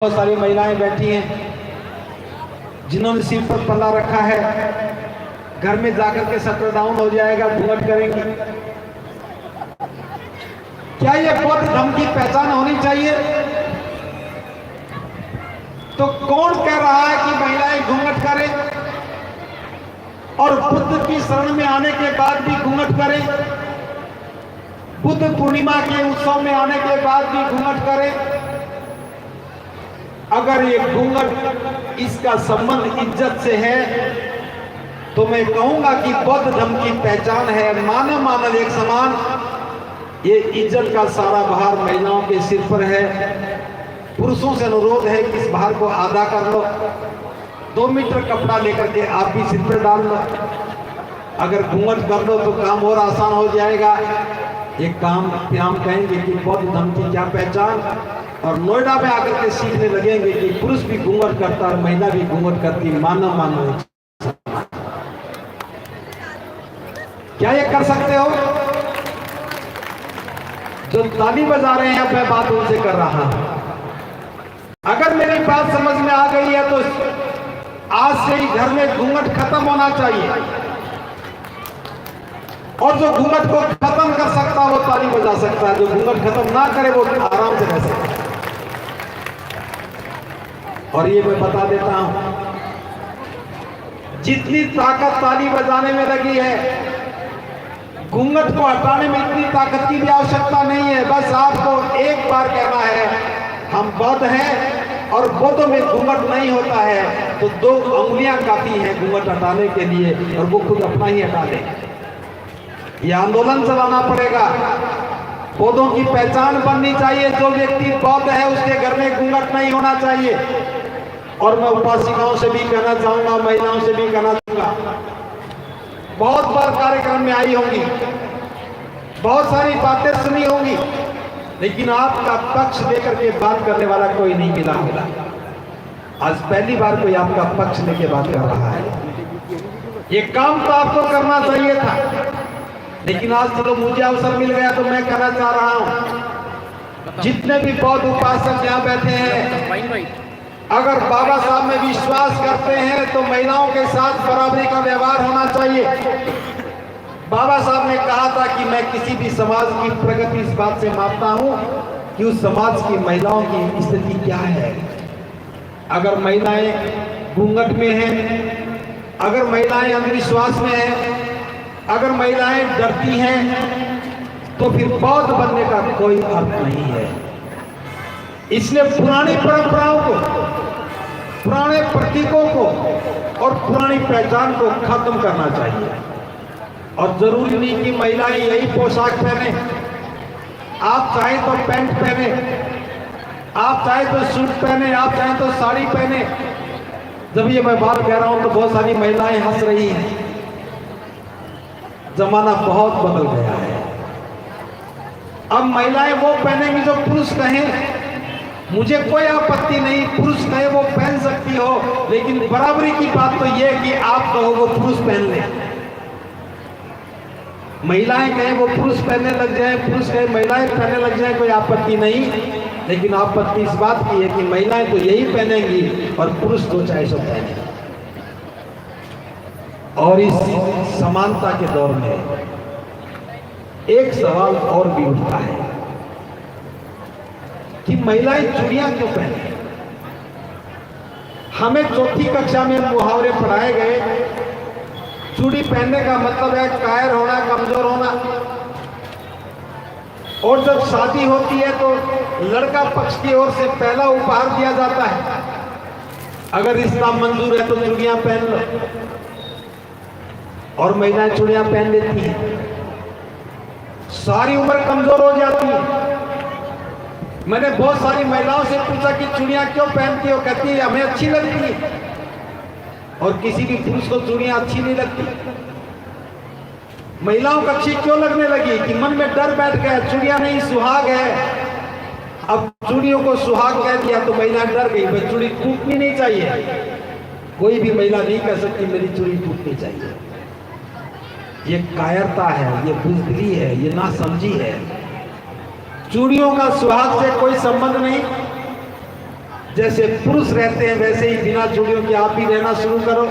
बहुत सारी महिलाएं बैठी हैं जिन्होंने सिर पर पल्ला रखा है। घर में जाकर के शटर डाउन हो जाएगा, घूंघट करेंगी। क्या ये बौद्ध धर्म की पहचान होनी चाहिए? तो कौन कह रहा है कि महिलाएं घूंघट करें और बुद्ध की शरण में आने के बाद भी घूंघट करें, बुद्ध पूर्णिमा के उत्सव में आने के बाद भी घूंघट करें? अगर ये घूंघट इसका संबंध इज्जत से है तो मैं कहूंगा कि बौद्ध धर्म की पहचान है मानव मानव एक समान। ये इज्जत का सारा भार महिलाओं के सिर पर है। पुरुषों से अनुरोध है कि इस भार को आधा कर लो। 2 मीटर कपड़ा लेकर के आप भी सिर पर डाल लो। अगर घूंघट कर लो तो काम और आसान हो जाएगा। ये काम फिर हम कहेंगे कि बौद्ध धर्म की क्या पहचान, और नोएडा में आकर के सीखने लगेंगे कि पुरुष भी घूंघट करता और महिला भी घूंघट करती। मानव मानव क्या ये कर सकते हो? जो ताली बजा रहे हैं मैं बात उनसे कर रहा हूं। अगर मेरी बात समझ में आ गई है तो आज से ही घर में घूंघट खत्म होना चाहिए, और जो घूंघट को खत्म कर सकता है वो ताली बजा सकता है, जो घूंघट खत्म ना करे वो आराम से रह सकता है। और ये मैं बता देता हूं, जितनी ताकत ताली बजाने में लगी है, घूंघट को हटाने में इतनी ताकत की भी आवश्यकता नहीं है। बस आपको एक बार कहना है हम बौद्ध हैं और बौद्धों में घूंघट नहीं होता है, तो 2 उंगलियां काफी हैं घूंघट हटाने के लिए, और वो खुद अपना ही हटा ले। ये आंदोलन चलाना पड़ेगा। बौद्धों की पहचान बननी चाहिए। जो व्यक्ति बौद्ध है उसके घर में घूंघट नहीं होना चाहिए। और मैं उपासिकाओं से भी कहना चाहूंगा, महिलाओं से भी कहना चाहूंगा, बहुत बार कार्यक्रम में आई होंगी, बहुत सारी बातें सुनी होंगी, लेकिन आपका पक्ष लेकर के बात करने वाला कोई नहीं मिला होगा। आज पहली बार कोई आपका पक्ष लेके बात कर रहा है। ये काम तो आपको करना चाहिए था, लेकिन आज चलो मुझे अवसर मिल गया तो मैं कहना चाह रहा हूं, जितने भी बौद्ध उपासक यहाँ बैठे हैं, अगर बाबा साहब में विश्वास करते हैं तो महिलाओं के साथ बराबरी का व्यवहार होना चाहिए। बाबा साहब ने कहा था कि मैं किसी भी समाज की प्रगति इस बात से मापता हूं कि उस समाज की महिलाओं की स्थिति क्या है। अगर महिलाएं घूंघट में हैं, अगर महिलाएं अंधविश्वास में हैं, अगर महिलाएं डरती हैं, तो फिर बौद्ध बनने का कोई अर्थ नहीं है। इसलिए पुरानी परंपराओं को, पुराने प्रतीकों को और पुरानी पहचान को खत्म करना चाहिए। और जरूरी नहीं कि महिलाएं यही पोशाक पहने। आप चाहे तो पैंट पहने, आप चाहे तो सूट पहने, आप चाहे तो साड़ी पहने। जब ये मैं बात कह रहा हूं तो बहुत सारी महिलाएं हंस रही हैं। जमाना बहुत बदल गया है। अब महिलाएं वो पहनेंगी जो पुरुष कहें। मुझे कोई आपत्ति नहीं, पुरुष कहे वो पहन सकती हो, लेकिन बराबरी की बात तो ये है कि आप कहो वो पुरुष पहन ले। महिलाएं कहें वो पुरुष पहनने लग जाए, पुरुष कहे महिलाएं पहनने लग जाए, कोई आपत्ति नहीं। लेकिन आपत्ति इस बात की है कि महिलाएं तो यही पहनेंगी और पुरुष तो चाहे सो पहने। और इस समानता के दौर में एक सवाल और भी उठता है कि महिलाएं चूड़ियां क्यों पहने? हमें 4ठी कक्षा में मुहावरे पढ़ाए गए, चूड़ी पहनने का मतलब है कायर होना, कमजोर होना। और जब शादी होती है तो लड़का पक्ष की ओर से पहला उपहार दिया जाता है, अगर रिश्ता मंजूर है तो चूड़ियां पहन लो। और महिलाएं चूड़ियां पहन लेती हैं, सारी उम्र कमजोर हो जाती है। मैंने बहुत सारी महिलाओं से पूछा कि चूड़ियां क्यों पहनती हो? कहती है हमें अच्छी लगती है। और किसी भी पुरुष को चूड़ियां अच्छी नहीं लगती। महिलाओं को अच्छी क्यों लगने लगी? कि मन में डर बैठ गया, चूड़ियां नहीं सुहाग है। अब चूड़ियों को सुहाग कह दिया तो महिला डर गई, भाई चूड़ी टूटनी नहीं चाहिए। कोई भी महिला नहीं कह सकती मेरी चूड़ी टूटनी चाहिए। ये कायरता है, ये बुज़दिली है, ये नासमझी है। चूड़ियों का सुहाग से कोई संबंध नहीं। जैसे पुरुष रहते हैं वैसे ही बिना चूड़ियों के आप भी रहना शुरू करो।